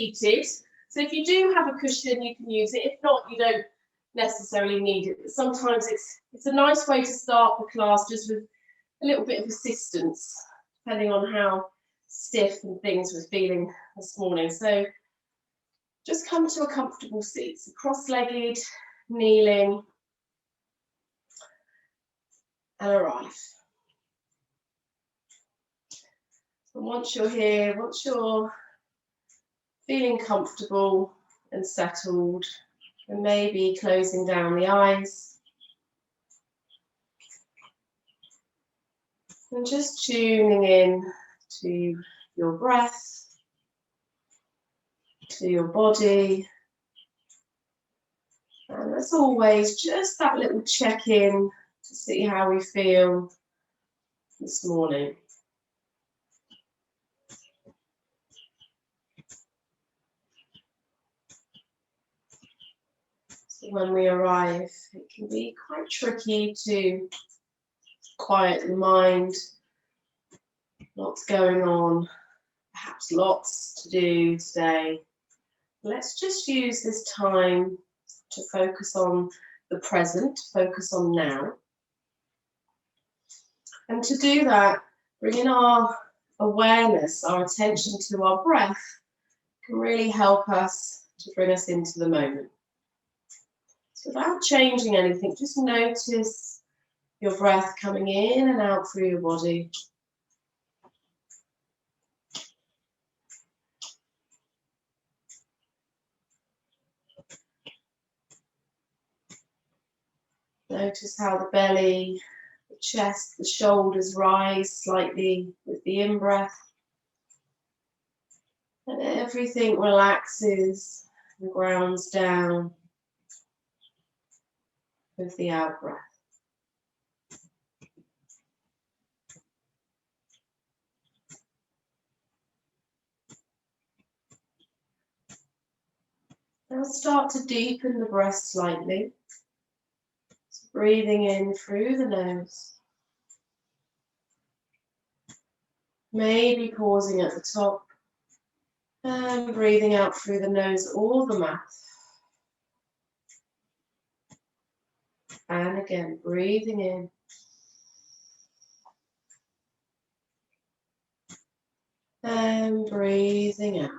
seated. So if you do have a cushion, you can use it. If not, you don't necessarily need it. But sometimes it's a nice way to start the class just with a little bit of assistance, depending on how stiff and things we're feeling this morning. So just come to a comfortable seat, so cross-legged, kneeling, and arrive. And once you're here, once you're feeling comfortable and settled, and maybe closing down the eyes, and just tuning in to your breath, to your body. And as always, just that little check-in to see how we feel this morning. So when we arrive, it can be quite tricky to quiet the mind. Lots going on, perhaps lots to do today. Let's just use this time to focus on the present, focus on now. And to do that, bring in our awareness, our attention to our breath can really help us to bring us into the moment. So without changing anything, just notice your breath coming in and out through your body. Notice how the belly, the chest, the shoulders rise slightly with the in-breath. And everything relaxes and grounds down with the out-breath. Now start to deepen the breath slightly. So breathing in through the nose. Maybe pausing at the top. And breathing out through the nose or the mouth. And again, breathing in. And breathing out.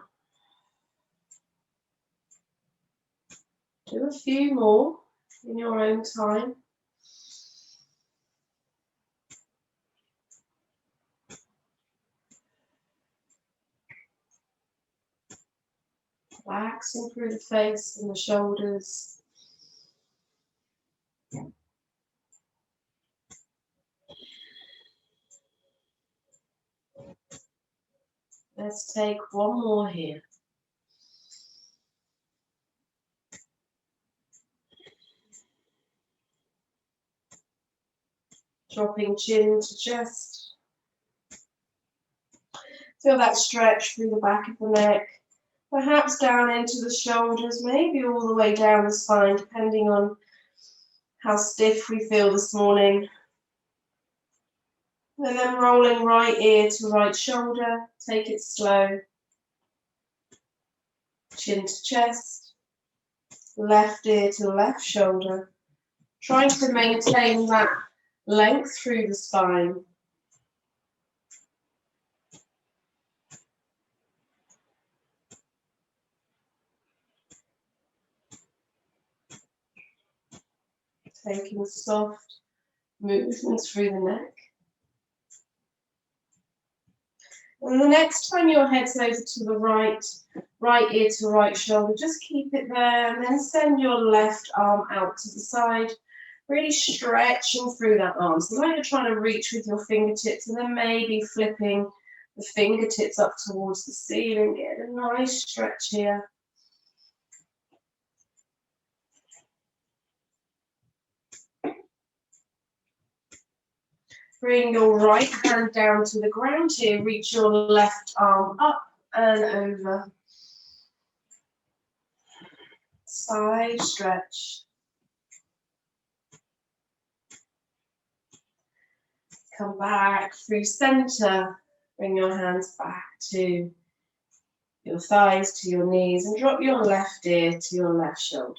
Do a few more in your own time. Relaxing through the face and the shoulders. Let's take one more here. Dropping chin to chest. Feel that stretch through the back of the neck. Perhaps down into the shoulders, maybe all the way down the spine, depending on how stiff we feel this morning. And then rolling right ear to right shoulder. Take it slow. Chin to chest. Left ear to left shoulder. Trying to maintain that length through the spine. Taking soft movements through the neck. And the next time your head's over to the right ear to right shoulder, just keep it there and then send your left arm out to the side, really stretching through that arm. So like you're trying to reach with your fingertips and then maybe flipping the fingertips up towards the ceiling. Get a nice stretch here. Bring your right hand down to the ground here. Reach your left arm up and over. Side stretch. Come back through center. Bring your hands back to your thighs to your knees, and drop your left ear to your left shoulder.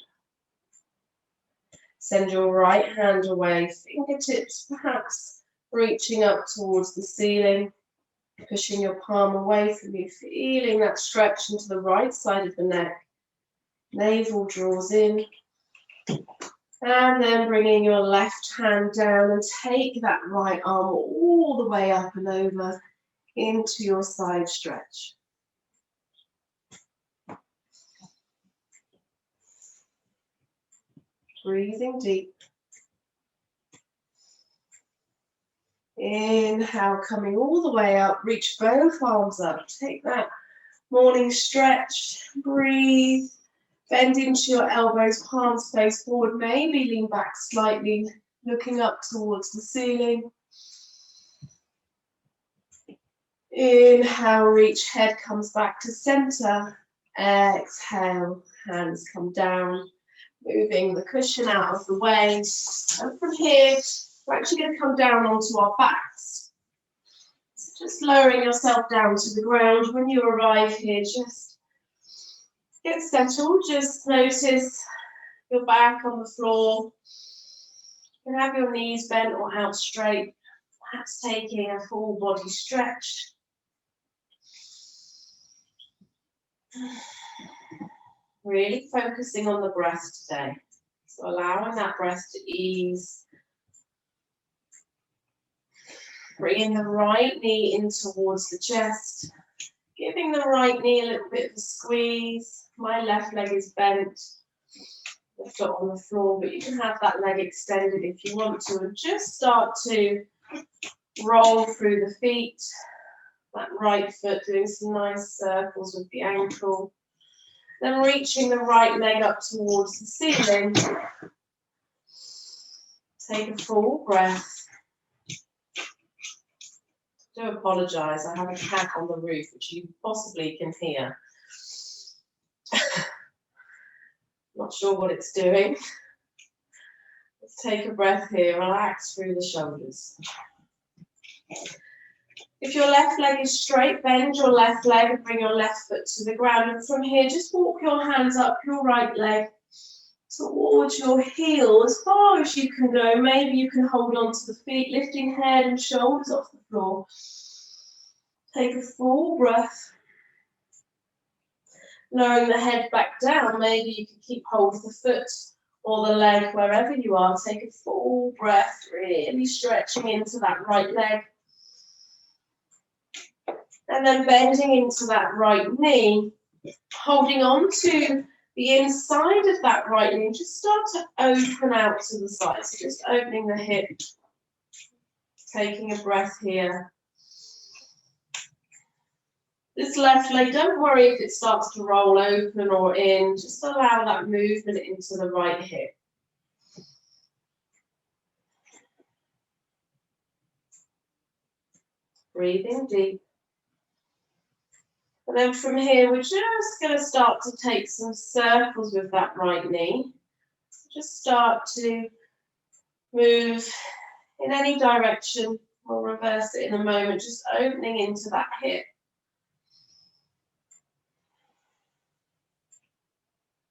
Send your right hand away, fingertips perhaps reaching up towards the ceiling, pushing your palm away from you, feeling that stretch into the right side of the neck. Navel draws in. And then bringing your left hand down and take that right arm all the way up and over into your side stretch. Breathing deep. Inhale, coming all the way up. Reach both arms up. Take that morning stretch. Breathe. Bend into your elbows, palms face forward. Maybe lean back slightly, looking up towards the ceiling. Inhale, reach, head comes back to center. Exhale, hands come down, moving the cushion out of the way. And from here, we're actually going to come down onto our backs. So just lowering yourself down to the ground. When you arrive here, just get settled. Just notice your back on the floor. You can have your knees bent or out straight, perhaps taking a full body stretch. Really focusing on the breath today. So allowing that breath to ease. Bringing the right knee in towards the chest. Giving the right knee a little bit of a squeeze. My left leg is bent. The foot on the floor, but you can have that leg extended if you want to. And just start to roll through the feet. That right foot doing some nice circles with the ankle. Then reaching the right leg up towards the ceiling. Take a full breath. I do apologise, I have a cat on the roof which you possibly can hear. Not sure what it's doing. Let's take a breath here, relax through the shoulders. If your left leg is straight, bend your left leg and bring your left foot to the ground. And from here, just walk your hands up your right leg towards your heel as far as you can go. Maybe you can hold on to the feet, lifting head and shoulders off the floor. Take a full breath. Lowering the head back down, maybe you can keep hold of the foot or the leg wherever you are. Take a full breath, really stretching into that right leg. And then bending into that right knee, holding on to the inside of that right knee. Just start to open out to the side. So just opening the hip, taking a breath here. This left leg, don't worry if it starts to roll open or in. Just allow that movement into the right hip. Breathing deep. And then from here, we're just going to start to take some circles with that right knee. Just start to move in any direction. We'll reverse it in a moment, just opening into that hip.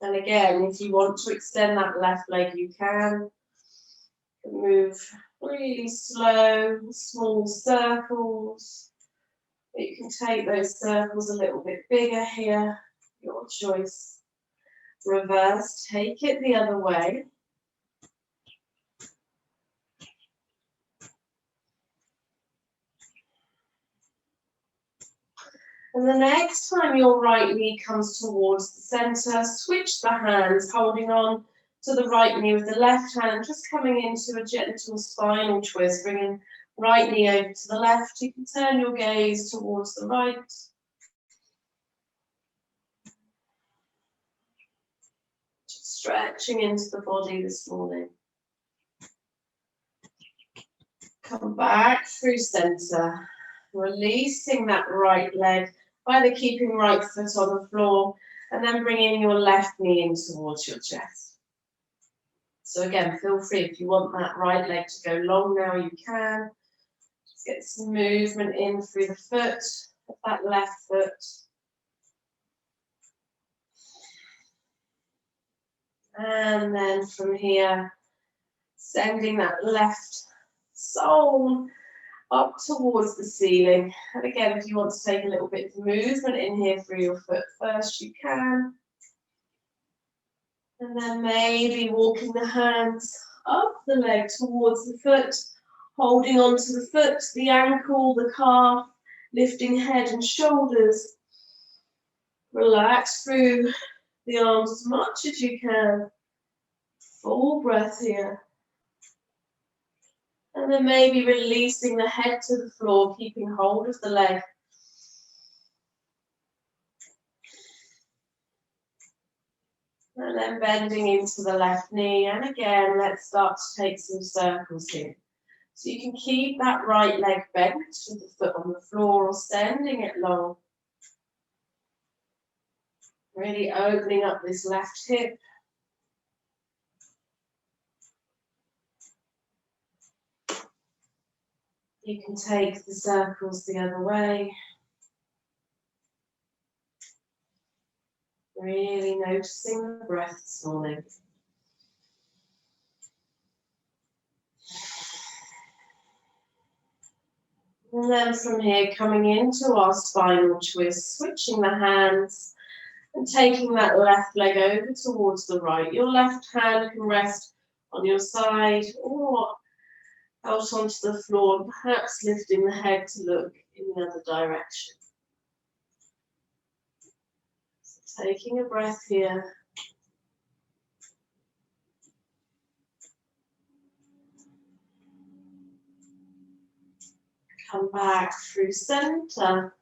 And again, if you want to extend that left leg, you can. Move really slow, small circles. You can take those circles a little bit bigger here, your choice. Reverse, take it the other way. And the next time your right knee comes towards the center, switch the hands, holding on to the right knee with the left hand, just coming into a gentle spinal twist, bringing right knee over to the left. You can turn your gaze towards the right. Just stretching into the body this morning. Come back through center, releasing that right leg, either keeping right foot on the floor, and then bringing your left knee in towards your chest. So again, feel free, if you want that right leg to go long now, you can. Just get some movement in through the foot, of that left foot. And then from here, sending that left sole up towards the ceiling. And again, if you want to take a little bit of movement in here through your foot first, you can. And then maybe walking the hands up the leg towards the foot, holding onto the foot, the ankle, the calf, lifting head and shoulders. Relax through the arms as much as you can. Full breath here. And then maybe releasing the head to the floor, keeping hold of the leg. And then bending into the left knee. And again, let's start to take some circles here. So you can keep that right leg bent with the foot on the floor or sending it long. Really opening up this left hip. You can take the circles the other way. Really noticing the breath this morning. And then from here, coming into our spinal twist, switching the hands and taking that left leg over towards the right. Your left hand can rest on your side or out onto the floor, perhaps lifting the head to look in the other direction. So taking a breath here. Come back through center.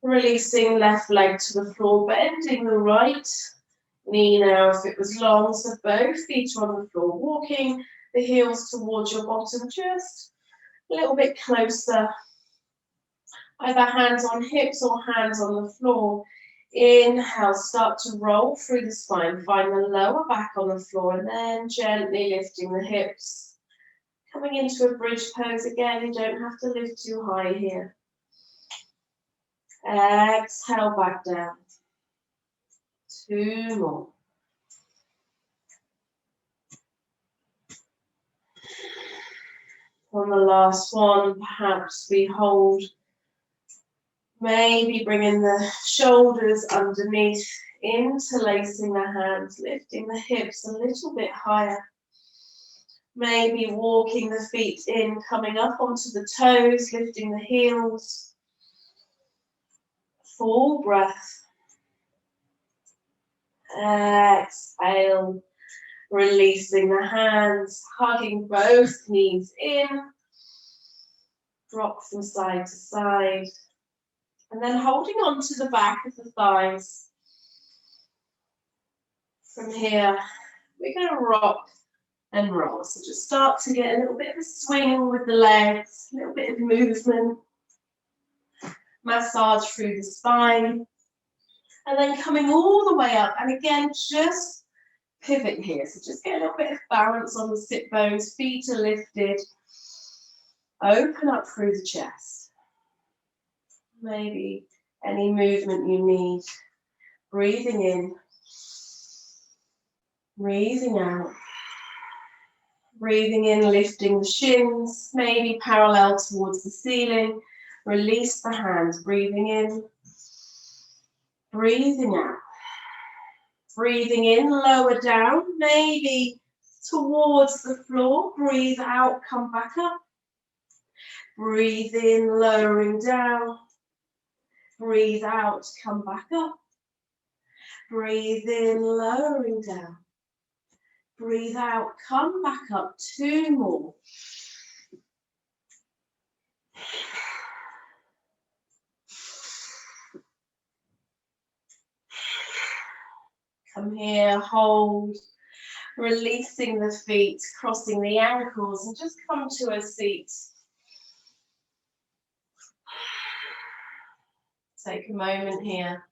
Releasing left leg to the floor, bending the right knee now if it was long. So both feet are on the floor, walking the heels towards your bottom, just a little bit closer. Either hands on hips or hands on the floor. Inhale, start to roll through the spine. Find the lower back on the floor and then gently lifting the hips. Coming into a bridge pose again, you don't have to lift too high here. Exhale back down. 2 more. On the last one, perhaps we hold. Maybe bringing the shoulders underneath, interlacing the hands, lifting the hips a little bit higher. Maybe walking the feet in, coming up onto the toes, lifting the heels. Full breath. Exhale, releasing the hands, hugging both knees in. Rock from side to side. And then holding on to the back of the thighs. From here, we're going to rock and roll. So just start to get a little bit of a swing with the legs, a little bit of movement. Massage through the spine. And then coming all the way up. And again, just pivot here. So just get a little bit of balance on the sit bones. Feet are lifted. Open up through the chest. Maybe any movement you need. Breathing in. Breathing out. Breathing in, lifting the shins, maybe parallel towards the ceiling. Release the hands, breathing in. Breathing out. Breathing in, lower down, maybe towards the floor. Breathe out, come back up. Breathe in, lowering down. Breathe out, come back up. Breathe in, lowering down. Breathe out, come back up. 2 more. Come here, hold. Releasing the feet, crossing the ankles, and just come to a seat. Take a moment here.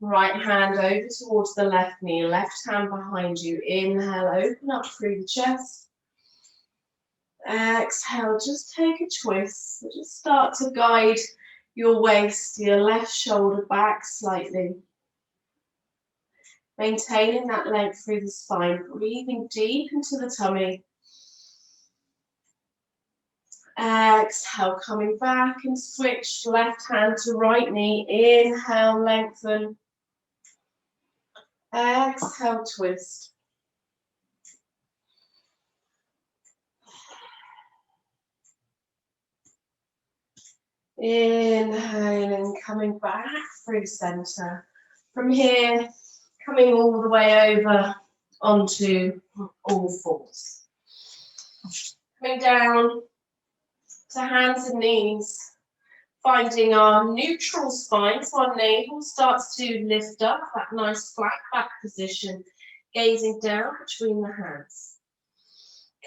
Right hand over towards the left knee, left hand behind you. Inhale, open up through the chest. Exhale, just take a twist. So just start to guide your waist, your left shoulder back slightly. Maintaining that length through the spine, breathing deep into the tummy. Exhale, coming back and switch left hand to right knee. Inhale, lengthen. Exhale, twist. Inhaling, coming back through center. From here, coming all the way over onto all fours. Coming down to hands and knees, finding our neutral spine, so our navel starts to lift up, that nice flat back position, gazing down between the hands.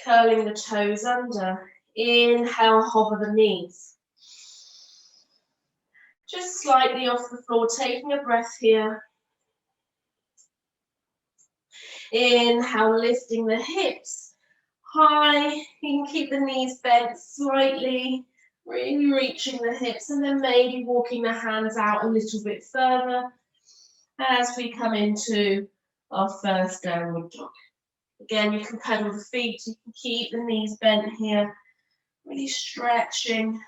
Curling the toes under. Inhale, hover the knees. Just slightly off the floor, taking a breath here. Inhale, lifting the hips high. You can keep the knees bent slightly, really reaching the hips, and then maybe walking the hands out a little bit further as we come into our first downward dog. Again, you can pedal the feet, you can keep the knees bent here, really stretching.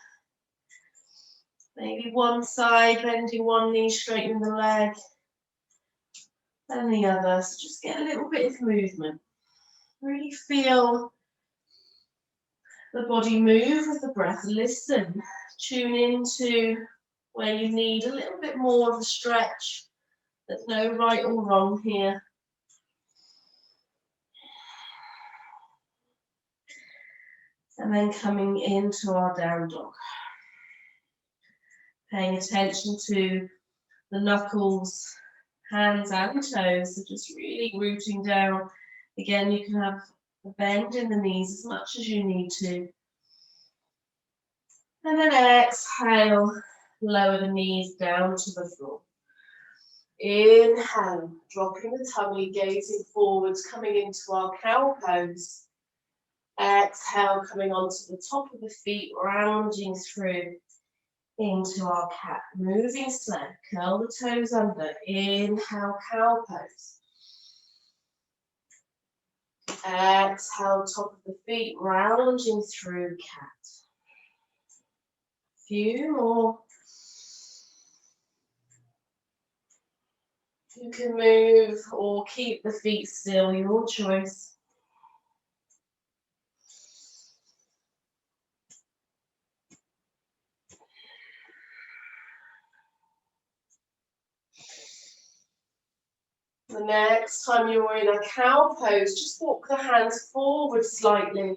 Maybe one side, bending one knee, straightening the leg, and the other. So just get a little bit of movement. Really feel the body move with the breath. Listen, tune into where you need a little bit more of a stretch. There's no right or wrong here. And then coming into our down dog. Paying attention to the knuckles, hands and toes, so just really rooting down. Again, you can have a bend in the knees as much as you need to. And then exhale, lower the knees down to the floor. Inhale, dropping the tummy, gazing forwards, coming into our cow pose. Exhale, coming onto the top of the feet, rounding through into our cat. Moving slow, curl the toes under. Inhale, cow pose. Exhale, top of the feet, rounding through cat. Few more. You can move or keep the feet still, your choice. The next time you're in a cow pose, just walk the hands forward slightly.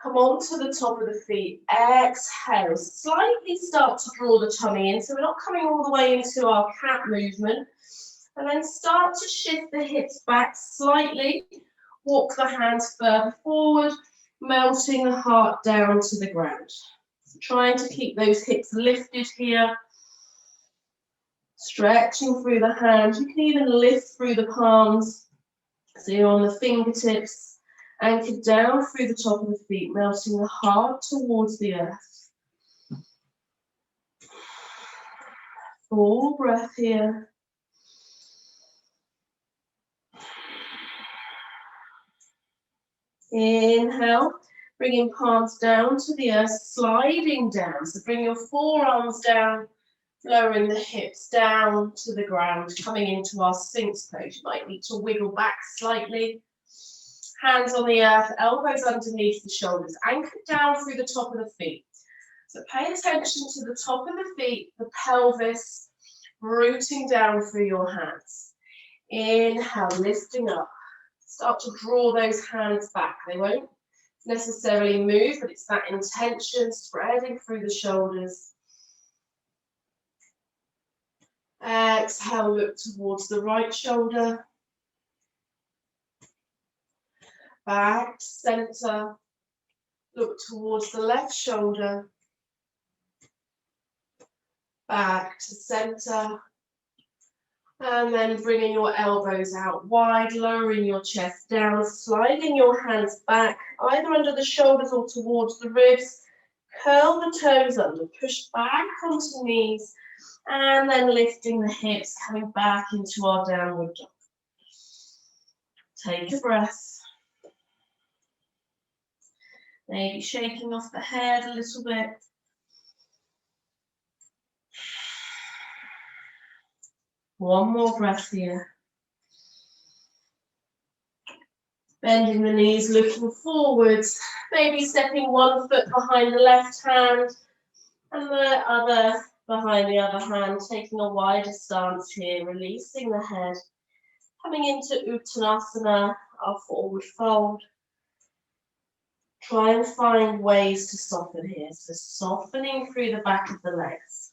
Come onto the top of the feet. Exhale. Slightly start to draw the tummy in, so we're not coming all the way into our cat movement. And then start to shift the hips back slightly. Walk the hands further forward, melting the heart down to the ground. So trying to keep those hips lifted here. Stretching through the hands. You can even lift through the palms. So you're on the fingertips, anchored down through the top of the feet, melting the heart towards the earth. Full breath here. Inhale, bringing palms down to the earth, sliding down. So bring your forearms down, lowering the hips down to the ground, coming into our Sphinx pose. You might need to wiggle back slightly. Hands on the earth, elbows underneath the shoulders, anchored down through the top of the feet. So pay attention to the top of the feet, the pelvis, rooting down through your hands. Inhale, lifting up. Start to draw those hands back. They won't necessarily move, but it's that intention spreading through the shoulders. Exhale, look towards the right shoulder. Back to center. Look towards the left shoulder. Back to center. And then bringing your elbows out wide, lowering your chest down, sliding your hands back, either under the shoulders or towards the ribs. Curl the toes under, push back onto knees, and then lifting the hips, coming back into our downward dog. Take a breath. Maybe shaking off the head a little bit. One more breath here. Bending the knees, looking forwards. Maybe stepping one foot behind the left hand and the other behind the other hand. Taking a wider stance here, releasing the head. Coming into Uttanasana, our forward fold. Try and find ways to soften here. So softening through the back of the legs.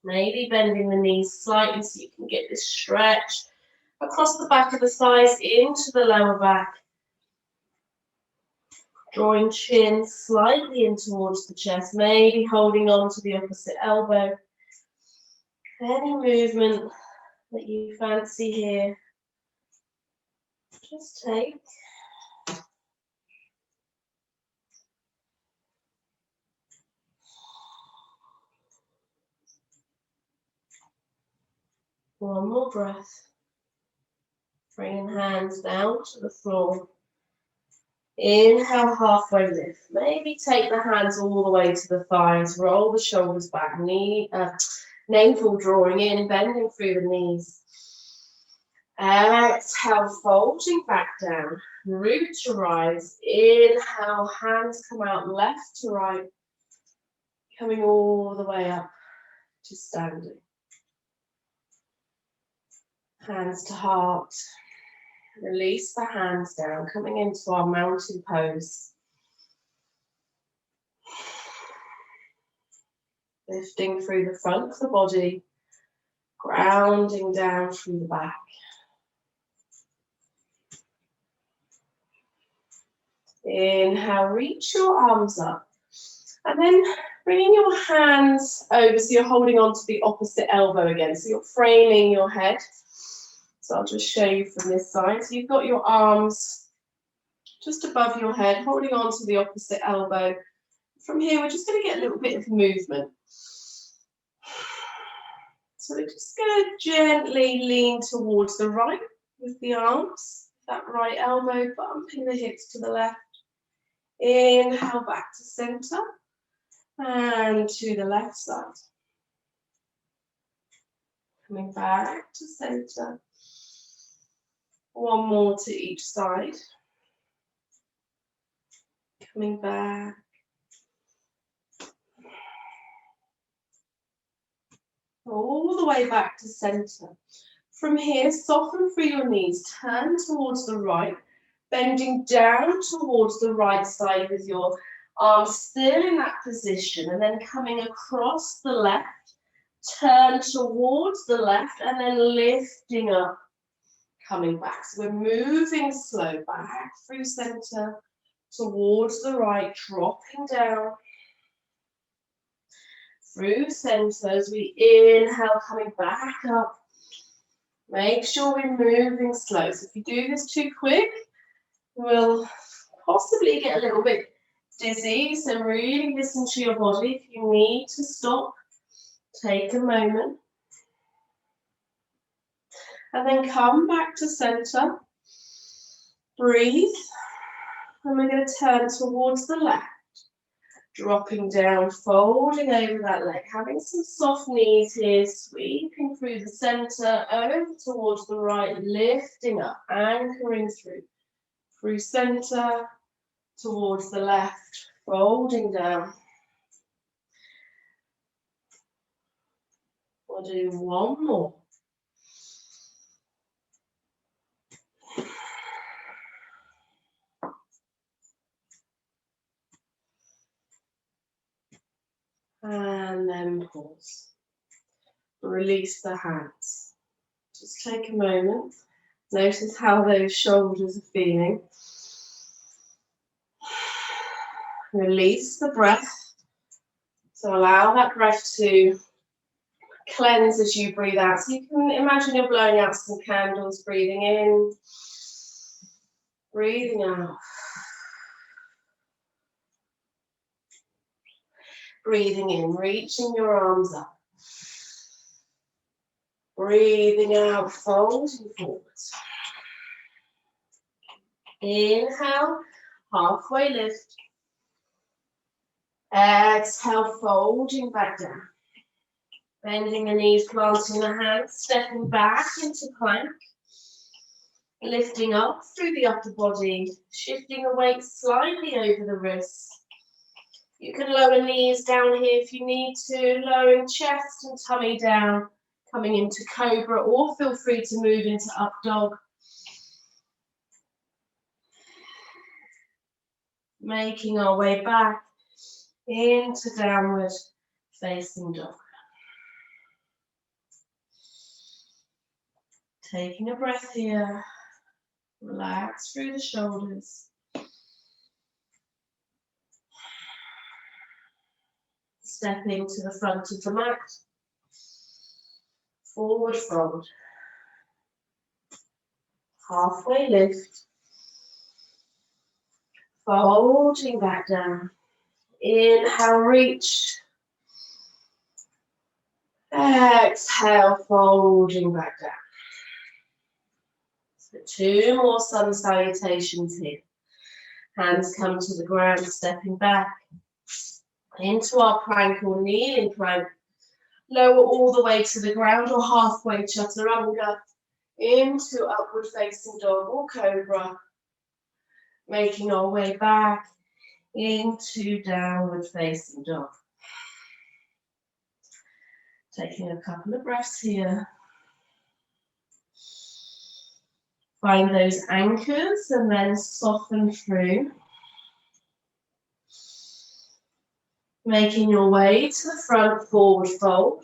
Maybe bending the knees slightly so you can get this stretch across the back of the thighs into the lower back. Drawing chin slightly in towards the chest, maybe holding on to the opposite elbow. Any movement that you fancy here, just take. One more breath. Bringing hands down to the floor. Inhale, halfway lift. Maybe take the hands all the way to the thighs. Roll the shoulders back. Navel drawing in, bending through the knees. Exhale, folding back down. Root to rise. Inhale, hands come out left to right. Coming all the way up to standing. Hands to heart. Release the hands down, coming into our mountain pose. Lifting through the front of the body, grounding down through the back. Inhale, reach your arms up. And then bringing your hands over so you're holding on to the opposite elbow again. So you're framing your head. So I'll just show you from this side. So you've got your arms just above your head, holding on to the opposite elbow. From here, we're just going to get a little bit of movement. So we're just going to gently lean towards the right with the arms. That right elbow bumping the hips to the left. Inhale back to center and to the left side. Coming back to center. One more to each side. Coming back. All the way back to center. From here, soften through your knees. Turn towards the right, bending down towards the right side with your arms still in that position, and then coming across the left. Turn towards the left, and then lifting up, coming back. So we're moving slow back through center, towards the right, dropping down. Through center as we inhale, coming back up. Make sure we're moving slow. So if you do this too quick, we'll possibly get a little bit dizzy. So really listen to your body. If you need to stop, take a moment. And then come back to center. Breathe. And we're going to turn towards the left. Dropping down, folding over that leg, having some soft knees here, sweeping through the center, over towards the right, lifting up, anchoring through center, towards the left, folding down. We'll do one more. And then pause. Release the hands. Just take a moment. Notice how those shoulders are feeling. Release the breath. So allow that breath to cleanse as you breathe out. So you can imagine you're blowing out some candles, breathing in, breathing out. Breathing in, reaching your arms up. Breathing out, folding forwards. Inhale, halfway lift. Exhale, folding back down. Bending the knees, planting the hands, stepping back into plank. Lifting up through the upper body, shifting the weight slightly over the wrists. You can lower knees down here if you need to, lowering chest and tummy down, coming into cobra, or feel free to move into up dog. Making our way back into downward facing dog. Taking a breath here, relax through the shoulders. Stepping to the front of the mat, forward fold, halfway lift, folding back down. Inhale, reach. Exhale, folding back down. So 2 more sun salutations here. Hands come to the ground, stepping back into our plank or kneeling plank. Lower all the way to the ground or halfway chaturanga. Into upward facing dog or cobra. Making our way back into downward facing dog. Taking a couple of breaths here. Find those anchors and then soften through. Making your way to the front, forward fold.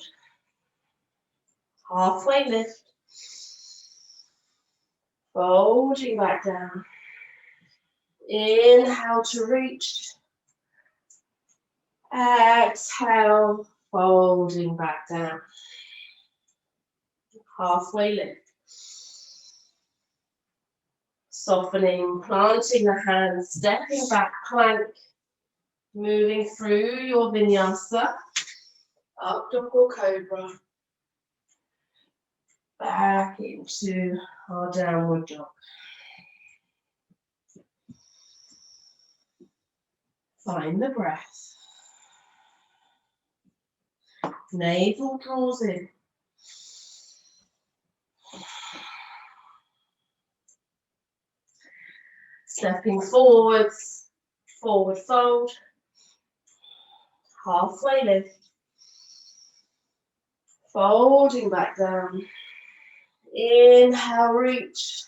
Halfway lift. Folding back down. Inhale to reach. Exhale, folding back down. Halfway lift. Softening, planting the hands, stepping back, plank. Moving through your vinyasa. Up dog or cobra. Back into our downward dog. Find the breath. Navel draws in. Stepping forwards, forward fold. Halfway lift. Folding back down. Inhale, reach.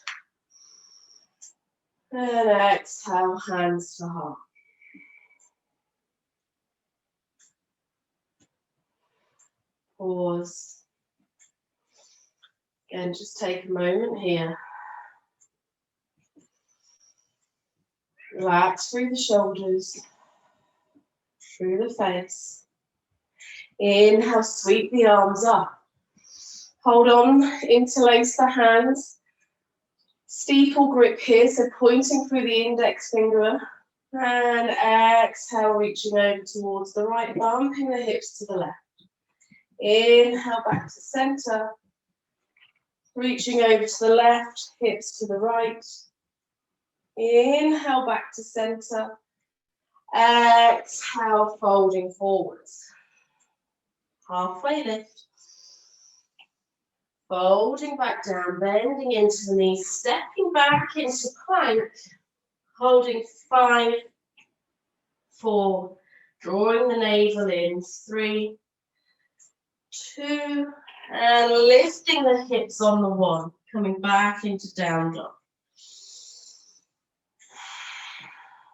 And exhale, hands to heart. Pause. Again, just take a moment here. Relax through the shoulders, through the face. Inhale, sweep the arms up. Hold on, interlace the hands. Steeple grip here, so pointing through the index finger. And exhale, reaching over towards the right, bumping the hips to the left. Inhale, back to center. Reaching over to the left, hips to the right. Inhale, back to center. Exhale, folding forwards. Halfway lift. Folding back down, bending into the knees, stepping back into plank. Holding 5, 4, drawing the navel in, 3, 2, and lifting the hips on the 1, coming back into down dog.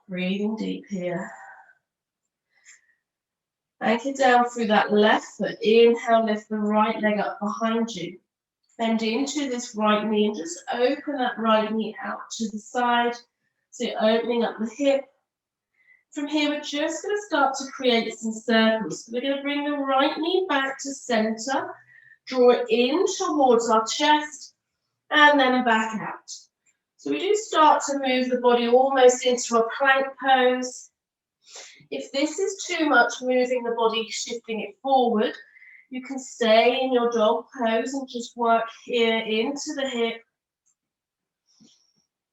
Breathing deep here. Anchor down through that left foot. Inhale, lift the right leg up behind you. Bend into this right knee and just open that right knee out to the side. So you're opening up the hip. From here, we're just going to start to create some circles. So we're going to bring the right knee back to center. Draw it in towards our chest and then back out. So we do start to move the body almost into a plank pose. If this is too much, moving the body, shifting it forward, you can stay in your dog pose and just work here into the hip.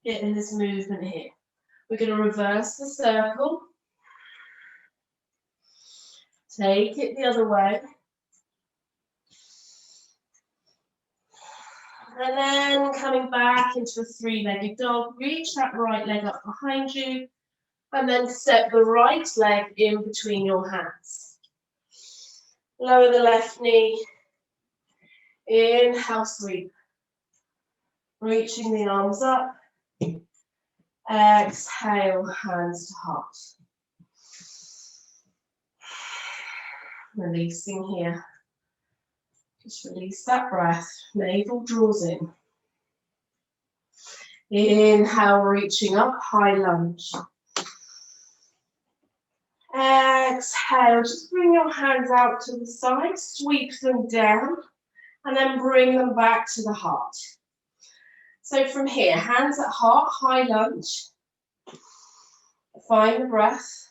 getting this movement here. We're going to reverse the circle. Take it the other way. And then coming back into a three-legged dog, reach that right leg up behind you, and then step the right leg in between your hands. Lower the left knee. Inhale, sweep. Reaching the arms up. Exhale, hands to heart. Releasing here. Just release that breath. Navel draws in. Inhale, reaching up, high lunge. Exhale, just bring your hands out to the side, sweep them down, and then bring them back to the heart. So from here, hands at heart, high lunge. Find the breath.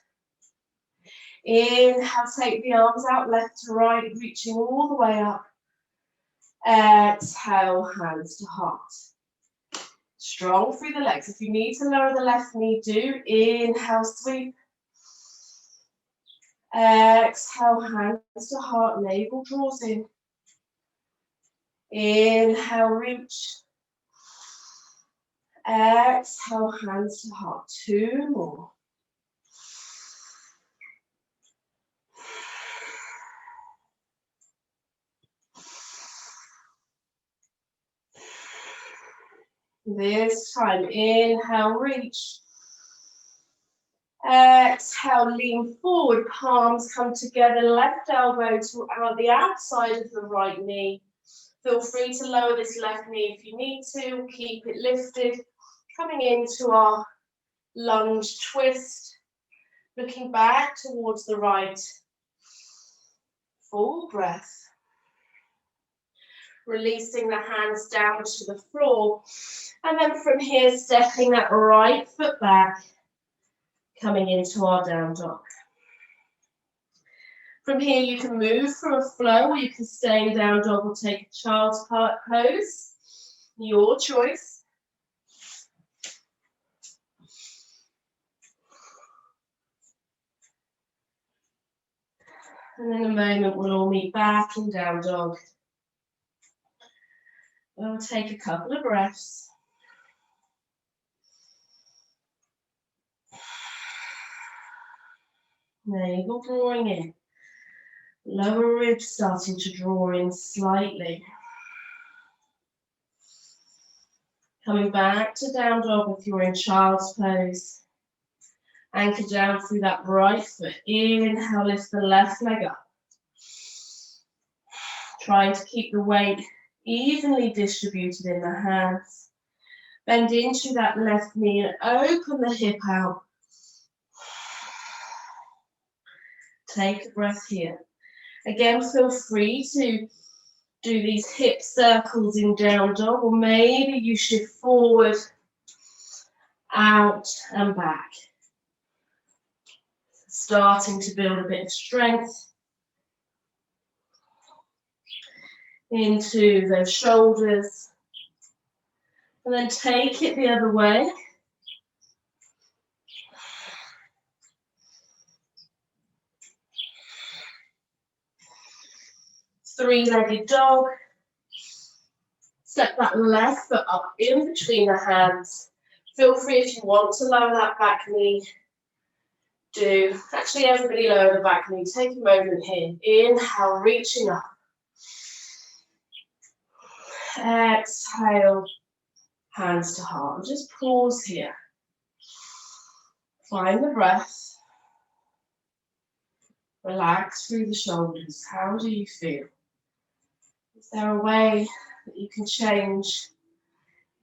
Inhale, take the arms out, left to right, reaching all the way up. Exhale, hands to heart. Strong through the legs. If you need to lower the left knee, do. Inhale, sweep. Exhale, hands to heart, navel draws in. Inhale, reach. Exhale, hands to heart. Two more. This time, inhale, reach. Exhale, lean forward, palms come together, left elbow to the outside of the right knee. Feel free to lower this left knee if you need to, keep it lifted. Coming into our lunge twist, looking back towards the right. Full breath. Releasing the hands down to the floor. And then from here, stepping that right foot back, coming into our down dog. From here, you can move from a flow, or you can stay in down dog or take a child's pose. Your choice. And in a moment, we'll all meet back in down dog. We'll take a couple of breaths. Navel drawing in. Lower ribs starting to draw in slightly. Coming back to down dog if you're in child's pose. Anchor down through that right foot. Inhale, lift the left leg up. Trying to keep the weight evenly distributed in the hands. Bend into that left knee and open the hip out. Take a breath here. Again, feel free to do these hip circles in down dog, or maybe you shift forward, out and back. Starting to build a bit of strength into those shoulders. And then take it the other way. Three-legged dog. Step that left foot up in between the hands. Feel free if you want to lower that back knee. Do. Actually, everybody lower the back knee. Take a moment here. Inhale, reaching up. Exhale, hands to heart. Just pause here. Find the breath. Relax through the shoulders. How do you feel? Is there a way that you can change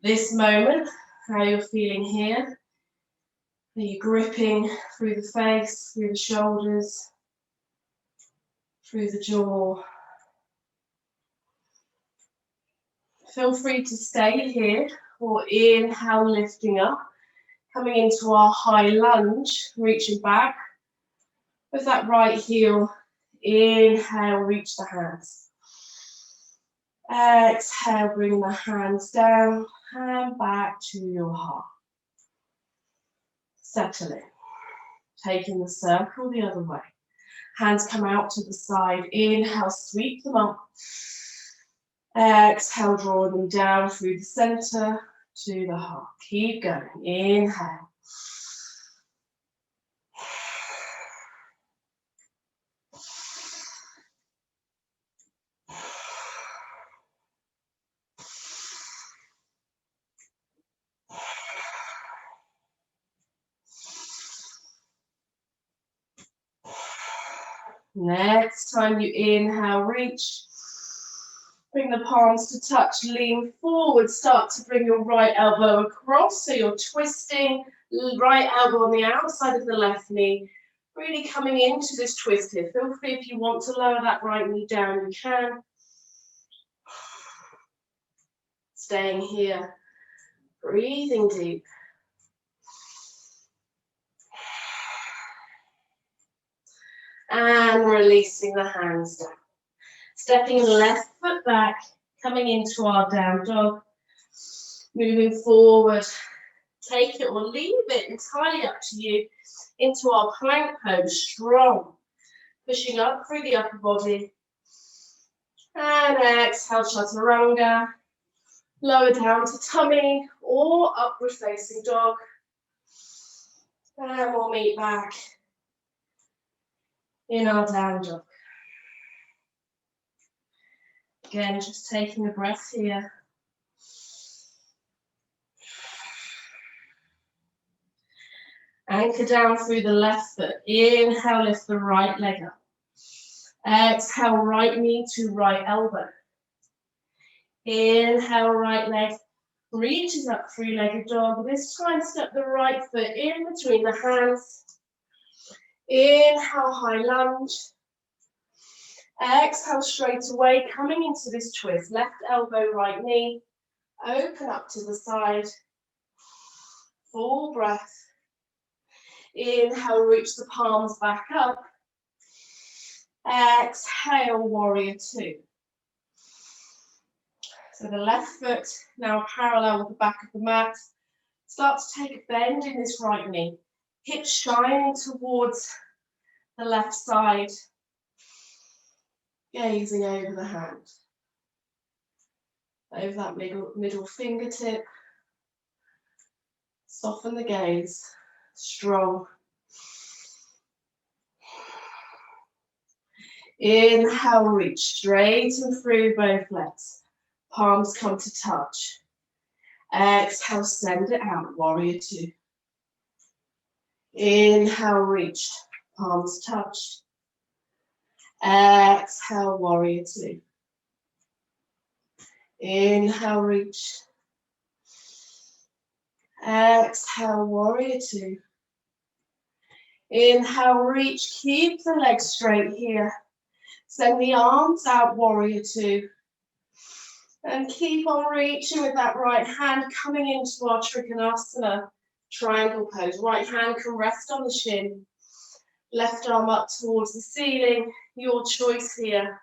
this moment? How you're feeling here? Are you gripping through the face, through the shoulders, through the jaw? Feel free to stay here, or inhale, lifting up, coming into our high lunge, reaching back. With that right heel, inhale, reach the hands. Exhale, bring the hands down and back to your heart. Settle in. Taking the circle the other way. Hands come out to the side. Inhale, sweep them up. Exhale, draw them down through the center to the heart. Keep going. Inhale. Next time you inhale, reach. Bring the palms to touch, lean forward. Start to bring your right elbow across. So you're twisting, right elbow on the outside of the left knee. Really coming into this twist here. Feel free if you want to lower that right knee down, you can. Staying here, breathing deep. And releasing the hands down. Stepping left foot back, coming into our down dog. Moving forward, take it or leave it, entirely up to you, into our plank pose, strong. Pushing up through the upper body. And exhale, chaturanga. Lower down to tummy or upward facing dog. And we'll meet back in our down dog. Again, just taking a breath here. Anchor down through the left foot. Inhale, lift the right leg up. Exhale, right knee to right elbow. Inhale, right leg reaches up, three-legged dog. This time, step the right foot in between the hands. Inhale, high lunge. Exhale, straight away, coming into this twist. Left elbow, right knee. Open up to the side. Full breath. Inhale, reach the palms back up. Exhale, warrior two. So the left foot now parallel with the back of the mat. Start to take a bend in this right knee. Hips shining towards the left side. Gazing over the hand. Over that middle fingertip. Soften the gaze. Strong. Inhale, reach straight and through both legs. Palms come to touch. Exhale, send it out, warrior two. Inhale, reach, palms touched. Exhale, warrior two. Inhale, reach. Exhale, warrior two. Inhale, reach, keep the legs straight here. Send the arms out, warrior two. And keep on reaching with that right hand coming into our Trikonasana triangle pose. Right hand can rest on the shin. Left arm up towards the ceiling. Your choice here.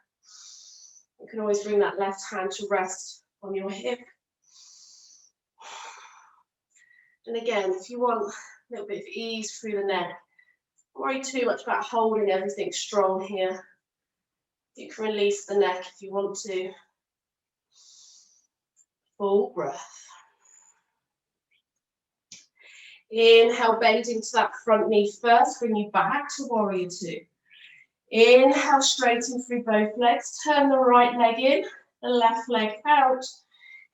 You can always bring that left hand to rest on your hip. And again, if you want a little bit of ease through the neck, don't worry too much about holding everything strong here. You can release the neck if you want to. Full breath. Inhale, bend into that front knee first. Bring you back to warrior two. Inhale, straighten through both legs. Turn the right leg in, the left leg out.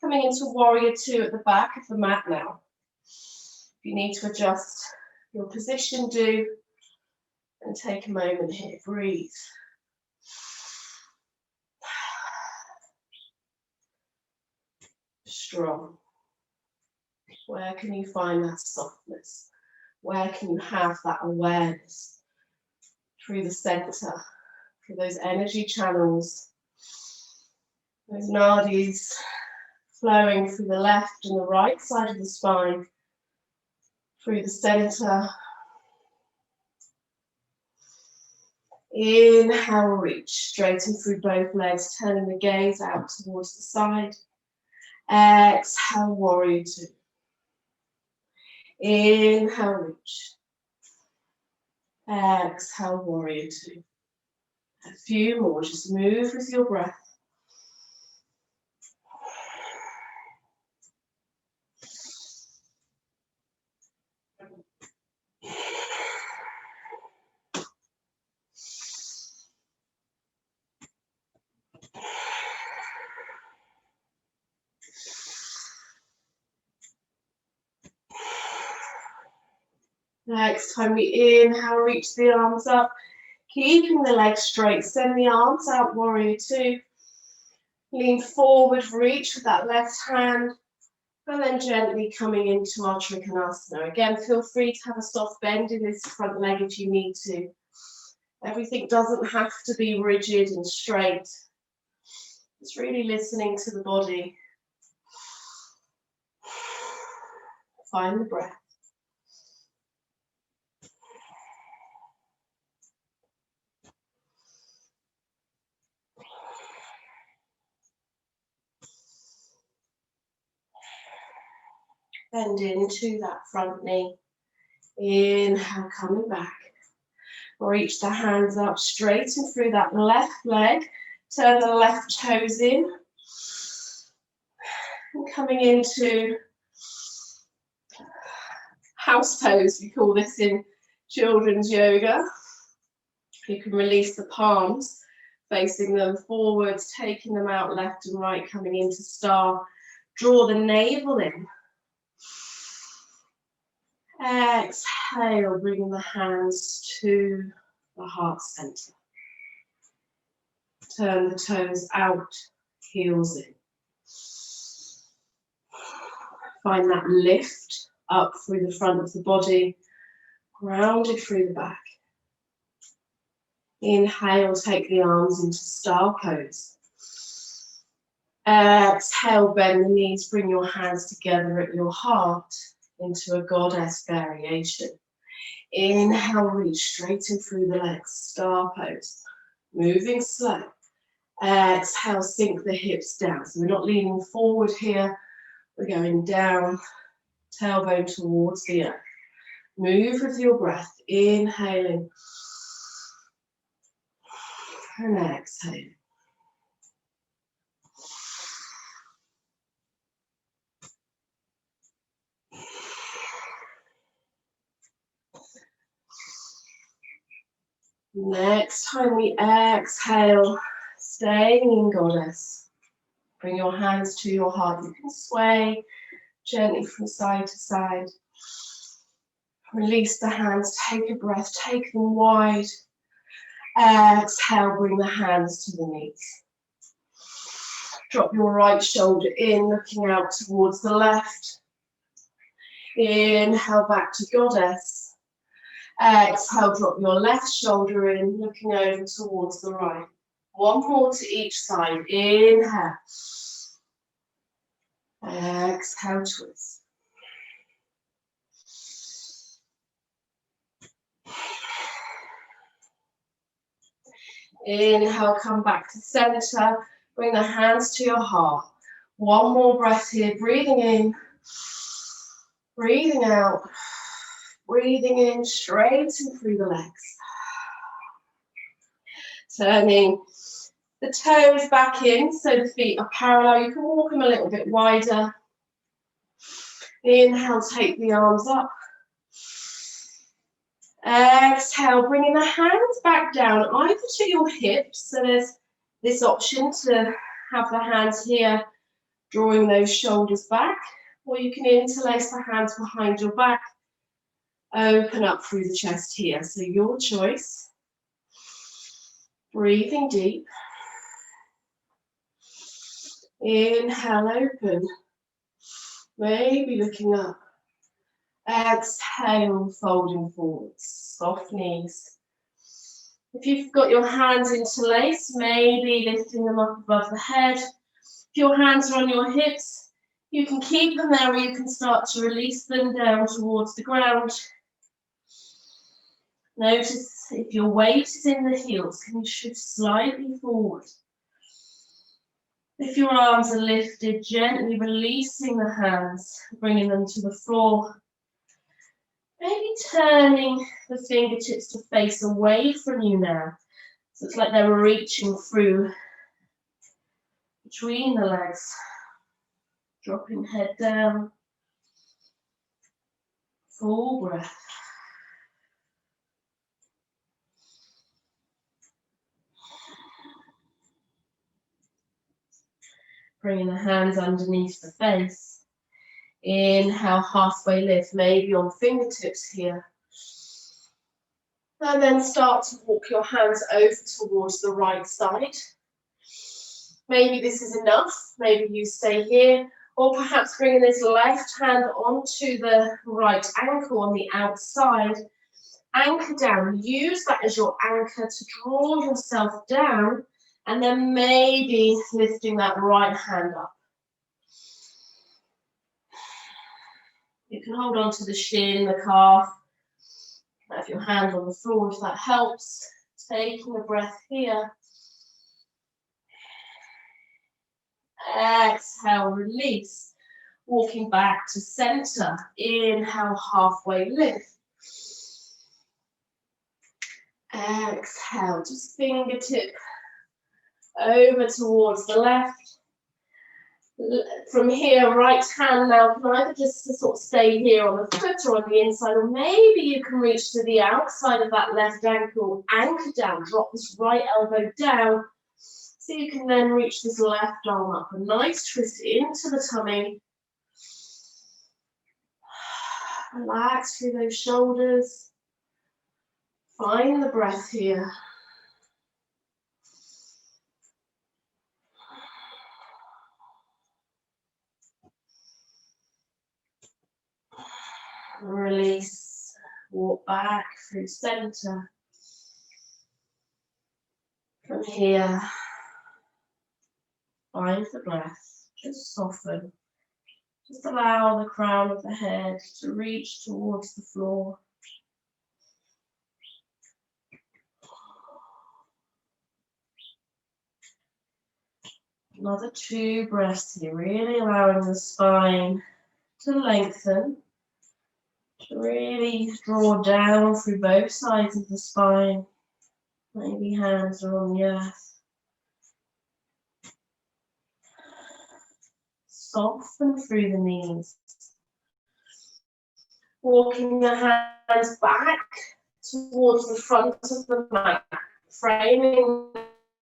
Coming into warrior two at the back of the mat now. If you need to adjust your position, do. And take a moment here. Breathe. Strong. Where can you find that softness? Where can you have that awareness? Through the center, through those energy channels, those nadis flowing through the left and the right side of the spine, through the center. Inhale, reach, straighten through both legs, turning the gaze out towards the side. Exhale, warrior two. Inhale, reach. Exhale, warrior two. A few more, just move with your breath. Next time we inhale, reach the arms up, keeping the legs straight. Send the arms out, warrior two. Lean forward, reach with that left hand, and then gently coming into our Trikonasana. Again, feel free to have a soft bend in this front leg if you need to. Everything doesn't have to be rigid and straight. It's really listening to the body. Find the breath. Bend into that front knee. Inhale, coming back. Reach the hands up, straighten through that left leg. Turn the left toes in. And coming into house pose, we call this in children's yoga. You can release the palms, facing them forwards, taking them out left and right, coming into star. Draw the navel in. Exhale, bringing the hands to the heart center. Turn the toes out, heels in. Find that lift up through the front of the body, grounded through the back. Inhale, take the arms into star pose. Exhale, bend the knees, bring your hands together at your heart into a goddess variation. Inhale, reach straight in through the legs, star pose. Moving slow. Exhale, sink the hips down. So we're not leaning forward here, we're going down, tailbone towards the earth. Move with your breath, inhaling and exhaling. Next time we exhale, staying in goddess. Bring your hands to your heart. You can sway gently from side to side. Release the hands, take a breath, take them wide. Exhale, bring the hands to the knees. Drop your right shoulder in, looking out towards the left. Inhale, back to goddess. Exhale, drop your left shoulder in, looking over towards the right. One more to each side. Inhale. Exhale, twist. Inhale, come back to center. Bring the hands to your heart. One more breath here. Breathing in. Breathing out. Breathing in, straight and through the legs. Turning the toes back in so the feet are parallel. You can walk them a little bit wider. Inhale, take the arms up. Exhale, bringing the hands back down, either to your hips. So there's this option to have the hands here, drawing those shoulders back. Or you can interlace the hands behind your back. Open up through the chest here. So your choice. Breathing deep. Inhale, open. Maybe looking up. Exhale, folding forwards. Soft knees. If you've got your hands interlaced, maybe lifting them up above the head. If your hands are on your hips, you can keep them there or you can start to release them down towards the ground. Notice if your weight is in the heels, can you shift slightly forward? If your arms are lifted, gently releasing the hands, bringing them to the floor. Maybe turning the fingertips to face away from you now. So it's like they're reaching through between the legs. Dropping head down. Full breath. Bringing the hands underneath the face. Inhale, halfway lift, maybe on fingertips here. And then start to walk your hands over towards the right side. Maybe this is enough, maybe you stay here, or perhaps bringing this left hand onto the right ankle on the outside. Anchor down, use that as your anchor to draw yourself down, and then maybe lifting that right hand up. You can hold on to the shin, the calf, have your hand on the floor if that helps. Taking a breath here. Exhale, release. Walking back to center. Inhale, halfway lift. Exhale, just fingertip over towards the left. From here, right hand now can either just sort of stay here on the foot or on the inside, or maybe you can reach to the outside of that left ankle, anchor down, drop this right elbow down, so you can then reach this left arm up. A nice twist into the tummy. Relax through those shoulders. Find the breath here. Release, walk back through center. From here, find the breath, just soften. Just allow the crown of the head to reach towards the floor. Another 2 breaths here, really allowing the spine to lengthen. To really draw down through both sides of the spine. Maybe hands are on the earth. Soften through the knees. Walking the hands back towards the front of the mat, framing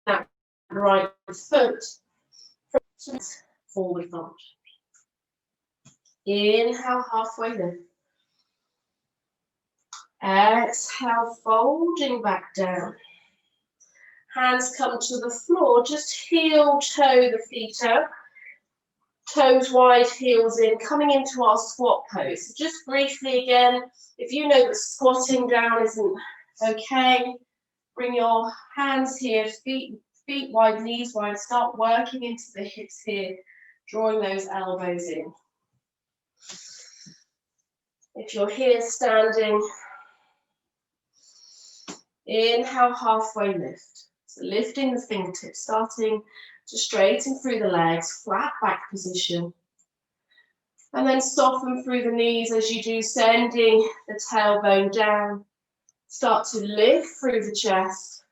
that right foot. Forward fold. Inhale, halfway lift. Exhale, folding back down. Hands come to the floor, just heel toe the feet out. Toes wide, heels in, coming into our squat pose. So just briefly again, if you know that squatting down isn't okay, bring your hands here, feet wide, knees wide, start working into the hips here, drawing those elbows in. If you're here standing, inhale, halfway lift. So lifting the fingertips, starting to straighten through the legs, flat back position. And then soften through the knees as you do, sending the tailbone down. Start to lift through the chest.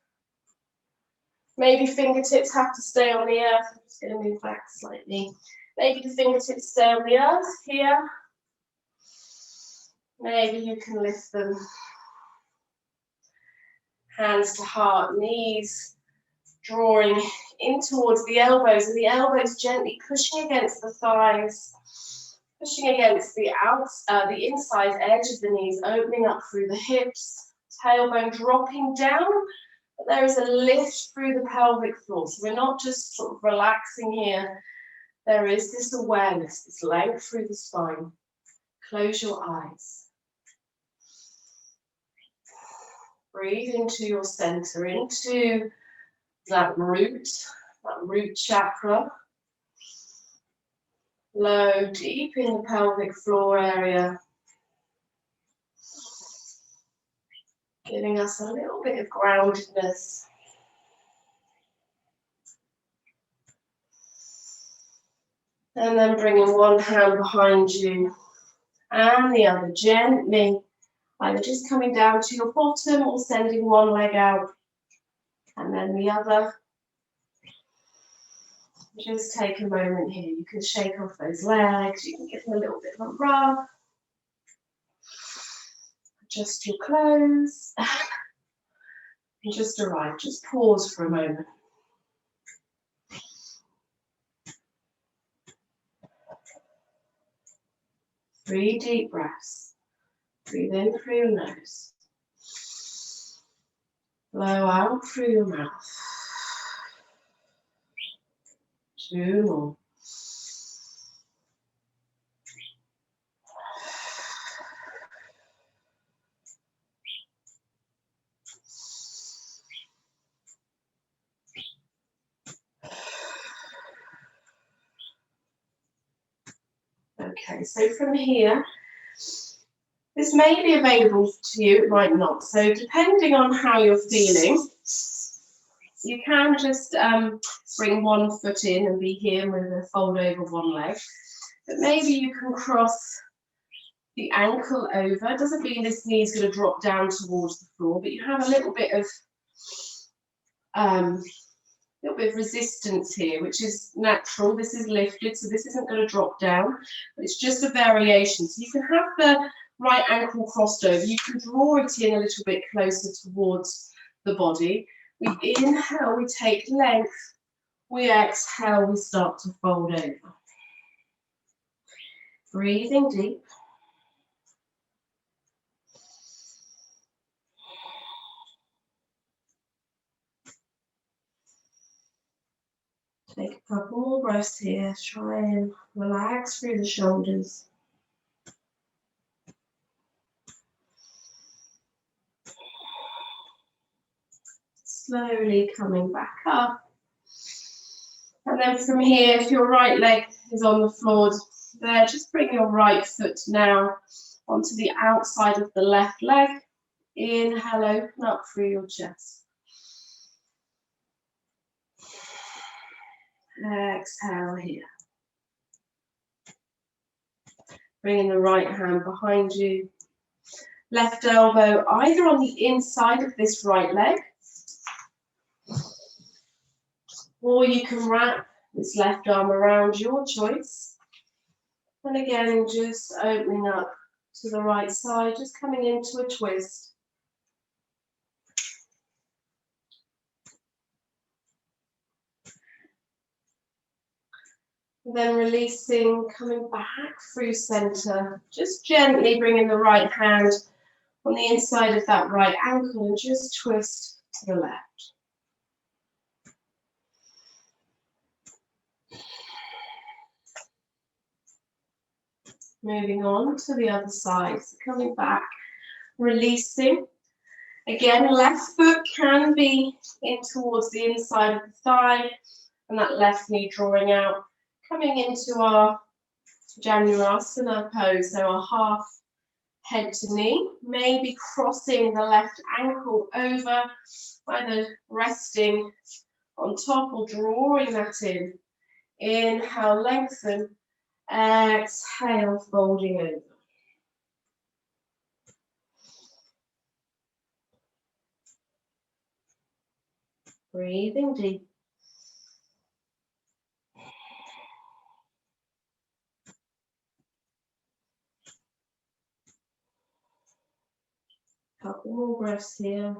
Maybe fingertips have to stay on the earth. I'm just going to move back slightly. Maybe the fingertips stay on the earth here. Maybe you can lift them. Hands to heart, knees drawing in towards the elbows, and the elbows gently pushing against the thighs, pushing against the inside edge of the knees, opening up through the hips, tailbone dropping down, but there is a lift through the pelvic floor. So we're not just sort of relaxing here. There is this awareness, this length through the spine. Close your eyes. Breathe into your center, into that root chakra. Low, deep in the pelvic floor area. Giving us a little bit of groundedness. And then bringing one hand behind you and the other gently Either just coming down to your bottom or sending one leg out and then the other. Just take a moment here. You can shake off those legs. You can give them a little bit of a rub. Adjust your clothes. And just arrive. Just pause for a moment. 3 deep breaths. Breathe in through your nose. Blow out through your mouth. 2 more. Okay, so from here, this may be available to you, it might not. So depending on how you're feeling, you can just bring one foot in and be here with a fold over one leg. But maybe you can cross the ankle over. It doesn't mean this knee is going to drop down towards the floor, but you have a little bit of resistance here, which is natural. This is lifted, so this isn't going to drop down, but it's just a variation. So you can have the right ankle crossed over. You can draw it in a little bit closer towards the body. We inhale, we take length. We exhale, we start to fold over. Breathing deep. Take a couple more breaths here. Try and relax through the shoulders. Slowly coming back up. And then from here, if your right leg is on the floor there, just bring your right foot now onto the outside of the left leg. Inhale, open up through your chest. Exhale here. Bringing the right hand behind you. Left elbow either on the inside of this right leg, or you can wrap this left arm around, your choice. And again, just opening up to the right side, just coming into a twist. Then releasing, coming back through center, just gently bringing the right hand on the inside of that right ankle and just twist to the left. Moving on to the other side, so coming back, releasing. Again, left foot can be in towards the inside of the thigh and that left knee drawing out. Coming into our Janurasana pose, so our half head to knee, maybe crossing the left ankle over, either resting on top or drawing that in. Inhale, lengthen. Exhale, folding over. Breathing deep. Couple more breaths here.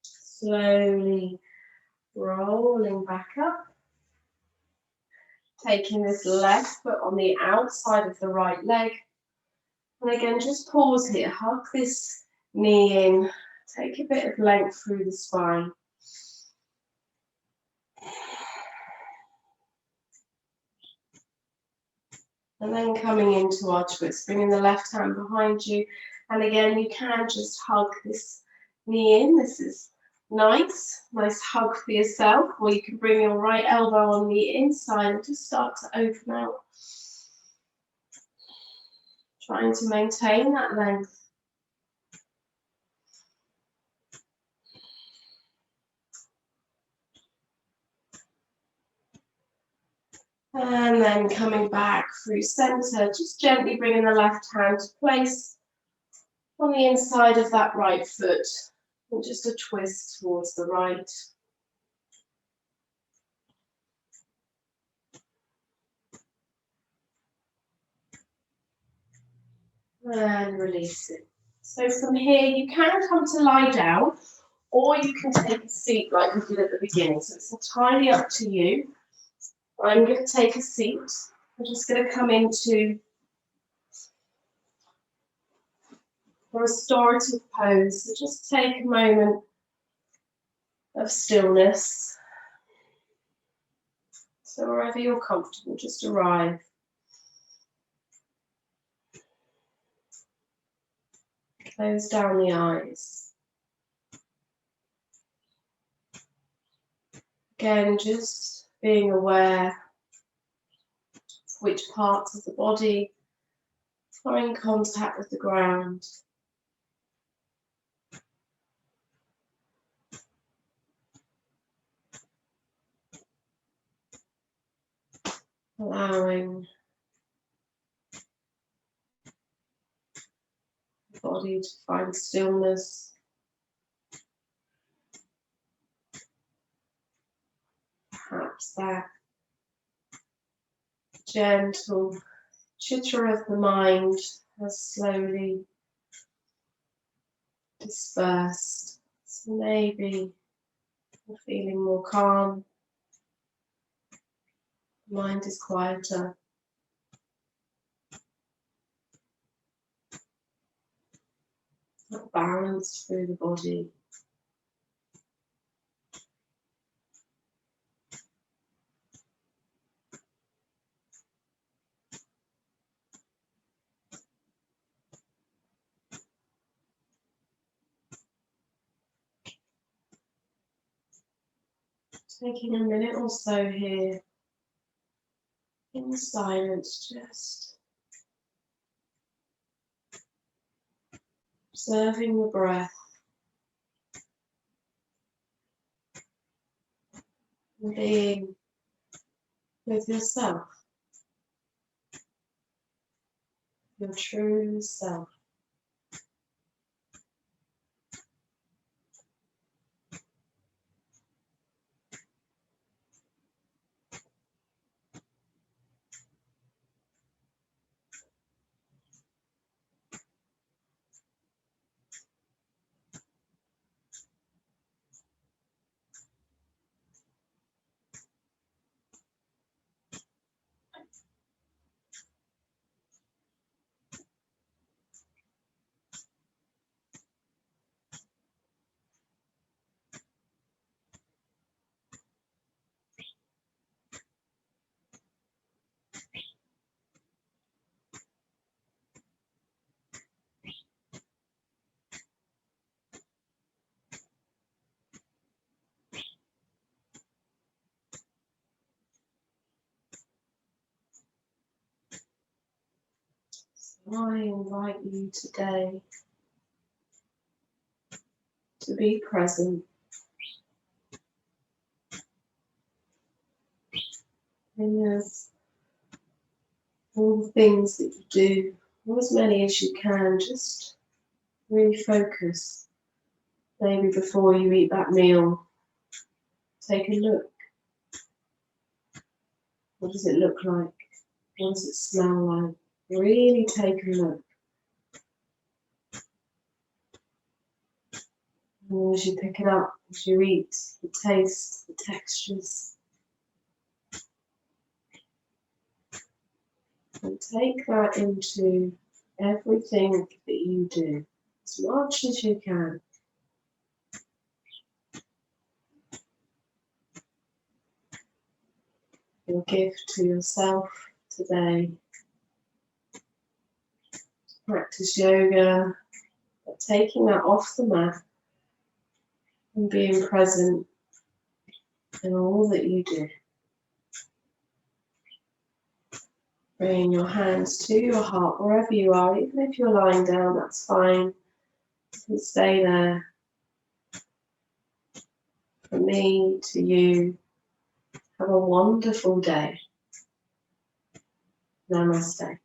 Slowly rolling back up. Taking this left foot on the outside of the right leg. And again, just pause here. Hug this knee in. Take a bit of length through the spine. And then coming into our twist, bringing the left hand behind you. And again, you can just hug this knee in. This is nice hug for yourself. Or you can bring your right elbow on the inside and just start to open out. Trying to maintain that length. And then coming back through center, just gently bringing the left hand to place on the inside of that right foot. And just a twist towards the right. And release it. So from here, you can come to lie down, or you can take a seat like we did at the beginning. So it's entirely up to you. I'm going to take a seat. I'm just going to come into a restorative pose. So just take a moment of stillness. So wherever you're comfortable, just arrive. Close down the eyes. Again, just being aware of which parts of the body are in contact with the ground. Allowing the body to find stillness. Perhaps that gentle chitter of the mind has slowly dispersed. So maybe you're feeling more calm, the mind is quieter. Not balanced through the body. Taking a minute or so here in the silence, just observing the breath and being with yourself, your true self. I invite you today to be present in all the things that you do, or as many as you can. Just really focus. Maybe before you eat that meal, take a look. What does it look like? What does it smell like? Really take a look. And as you pick it up, as you eat, the taste, the textures. And take that into everything that you do, as much as you can. Your gift to yourself today. Practice yoga, but taking that off the mat and being present in all that you do. Bringing your hands to your heart wherever you are, even if you're lying down, that's fine. You can stay there. From me to you, have a wonderful day. Namaste.